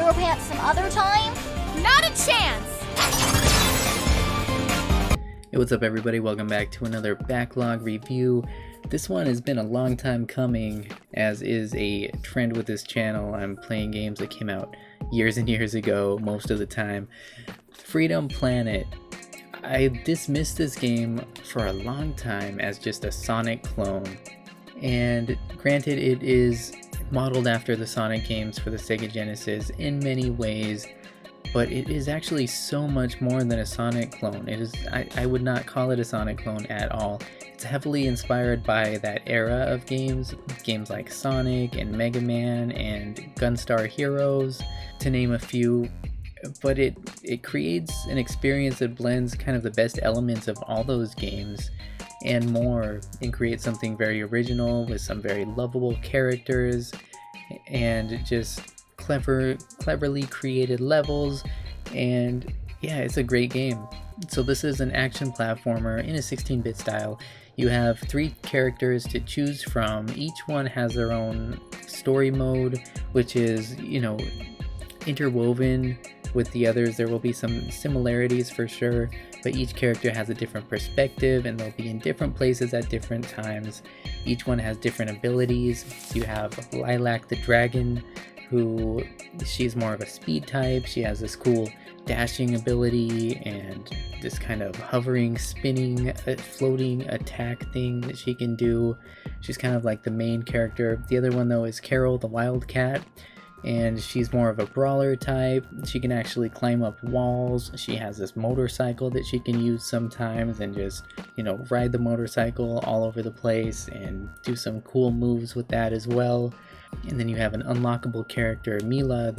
your pants some other time? Not a chance! Hey, what's up everybody? Welcome back to another backlog review. This one has been a long time coming, as is a trend with this channel. I'm playing games that came out years and years ago most of the time. Freedom Planet. I dismissed this game for a long time as just a Sonic clone. And granted, it is modeled after the Sonic games for the Sega Genesis in many ways, but it is actually so much more than a Sonic clone. It is, I would not call it a Sonic clone at all. It's heavily inspired by that era of games like Sonic and Mega Man and Gunstar Heroes, to name a few. But it creates an experience that blends kind of the best elements of all those games and more, and creates something very original with some very lovable characters and just cleverly created levels. And yeah, it's a great game. So this is an action platformer in a 16-bit style. You have 3 characters to choose from. Each one has their own story mode, which is, you know, interwoven with the others. There will be some similarities for sure, but each character has a different perspective and they'll be in different places at different times. Each one has different abilities. You have Lilac the Dragon, who she's more of a speed type. She has this cool dashing ability and this kind of hovering, spinning, floating attack thing that she can do. She's kind of like the main character. The other one though is Carol the Wildcat, and she's more of a brawler type. She can actually climb up walls. She has this motorcycle that she can use sometimes and just, you know, ride the motorcycle all over the place and do some cool moves with that as well. And then you have an unlockable character, Mila,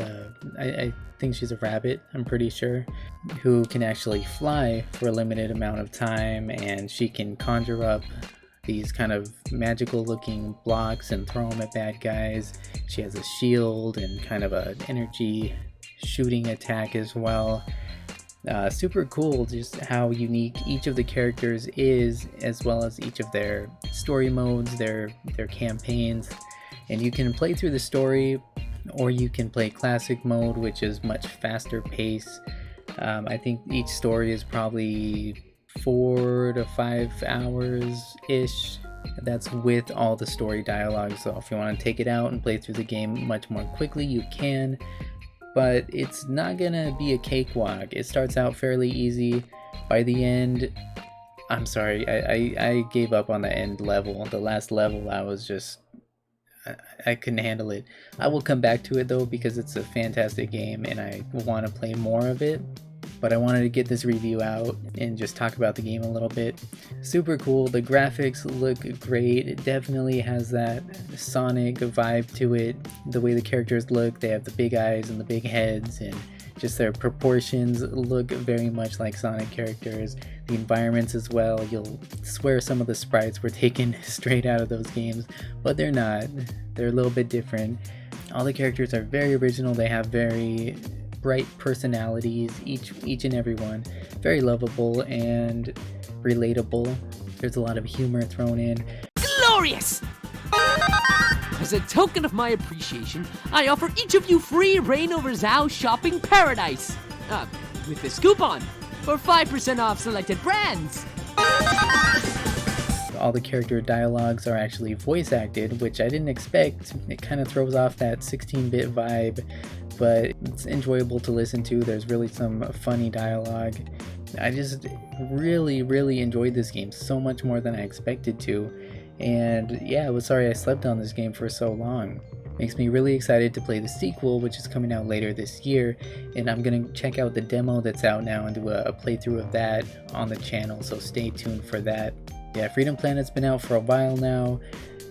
I think she's a rabbit, I'm pretty sure, who can actually fly for a limited amount of time, and she can conjure up these kind of magical looking blocks and throw them at bad guys. She has a shield and kind of an energy shooting attack as well. Super cool just how unique each of the characters is, as well as each of their story modes, their campaigns. And you can play through the story, or you can play classic mode, which is much faster pace. I think each story is probably 4 to 5 hours ish. That's with all the story dialogue, so if you want to take it out and play through the game much more quickly, you can, but it's not gonna be a cakewalk. It starts out fairly easy. By the end, I'm sorry, I gave up on the end level. The last level, I was just, I couldn't handle it. I will come back to it though, because it's a fantastic game and I want to play more of it. But I wanted to get this review out and just talk about the game a little bit. Super cool. The graphics look great. It definitely has that Sonic vibe to it. The way the characters look, they have the big eyes and the big heads, and just their proportions look very much like Sonic characters. The environments as well. You'll swear some of the sprites were taken straight out of those games, but they're not. They're a little bit different. All the characters are very original. They have very bright personalities, each and every one. Very lovable and relatable. There's a lot of humor thrown in. Glorious! As a token of my appreciation, I offer each of you free reign over Zhao shopping paradise! With this coupon, for 5% off selected brands! All the character dialogues are actually voice acted, which I didn't expect. It kind of throws off that 16-bit vibe, but it's enjoyable to listen to. There's really some funny dialogue. I just really enjoyed this game, so much more than I expected to. And yeah, I was sorry I slept on this game for so long. Makes me really excited to play the sequel, which is coming out later this year, and I'm gonna check out the demo that's out now and do a playthrough of that on the channel, so stay tuned for that. Yeah, Freedom Planet's been out for a while now,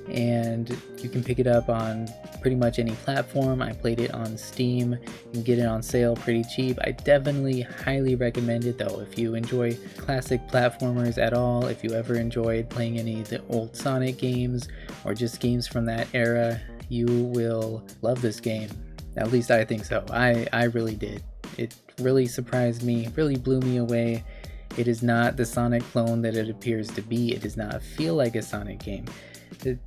and you can pick it up on pretty much any platform. I played it on Steam. You can get it on sale pretty cheap. I definitely highly recommend it though. If you enjoy classic platformers at all, if you ever enjoyed playing any of the old Sonic games or just games from that era, you will love this game. At least I think so. I really did. It really surprised me, really blew me away. It is not the Sonic clone that it appears to be. It does not feel like a Sonic game.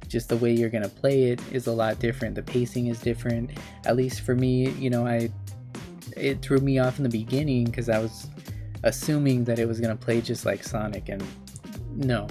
Just the way you're gonna play it is a lot different. The pacing is different. At least for me, you know, I it threw me off in the beginning because I was assuming that it was going to play just like Sonic, and no.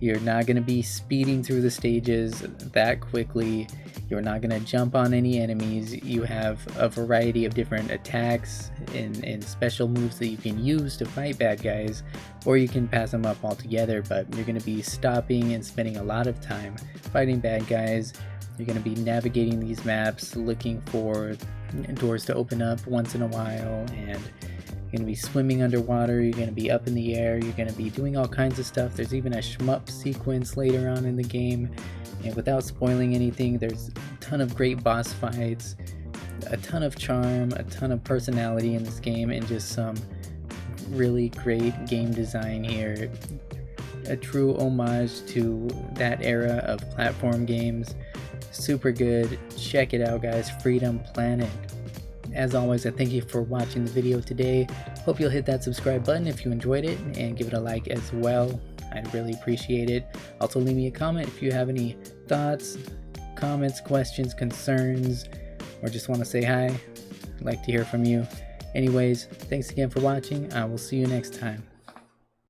You're not going to be speeding through the stages that quickly. You're not going to jump on any enemies. You have a variety of different attacks and special moves that you can use to fight bad guys, or you can pass them up altogether, but you're going to be stopping and spending a lot of time fighting bad guys. You're going to be navigating these maps, looking for doors to open up once in a while, and you're going to be swimming underwater, you're going to be up in the air, you're going to be doing all kinds of stuff. There's even a shmup sequence later on in the game, and without spoiling anything, there's a ton of great boss fights, a ton of charm, a ton of personality in this game, and just some really great game design here. A true homage to that era of platform games. Super good. Check it out, guys. Freedom Planet. As always, I thank you for watching the video today. Hope you'll hit that subscribe button if you enjoyed it, and give it a like as well. I'd really appreciate it. Also, leave me a comment if you have any thoughts, comments, questions, concerns, or just want to say hi. I'd like to hear from you. Anyways, thanks again for watching. I will see you next time.